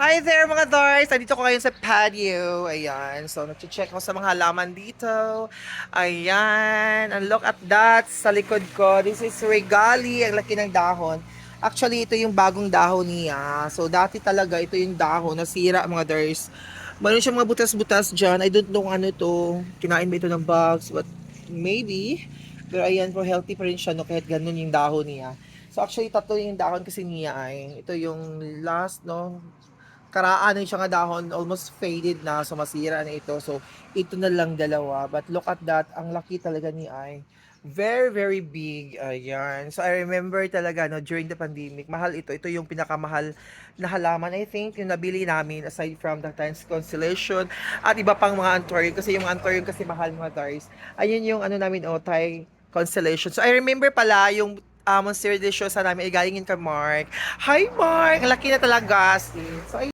Hi there mga Dars! Nandito ko ngayon sa patio. Ayan. So, nag-check ako sa mga halaman dito. Ayan. And look at that sa likod ko. This is regali. Ang laki ng dahon. Actually, ito yung bagong dahon niya. So, dati talaga ito yung dahon. Nasira mga Dars. Meron siya mga butas-butas dyan. I don't know kung ano to. Kinain ba ito ng bugs? But maybe. Pero ayan, for healthy pa rin siya no, kahit ganun yung dahon niya. So actually, tatlo yung dahon kasi niya ay. Ito yung last, no? Karaan yung siya nga dahon, almost faded na, so masira na ito. So, ito na lang dalawa. But look at that, ang laki talaga ni ay. Very, very big. Ayan. So, I remember talaga, no, during the pandemic, mahal ito. Ito yung pinakamahal na halaman, I think, yung nabili namin, aside from the Times Constellation, at iba pang mga anthurium. Kasi yung anthurium kasi mahal mga guys. Ayun yung ano namin, oh, Thai Constellation. So, I remember pala yung Monstera Deliciosa namin ay galing yun kay Mark. Hi, Mark! Ang laki na talaga. So,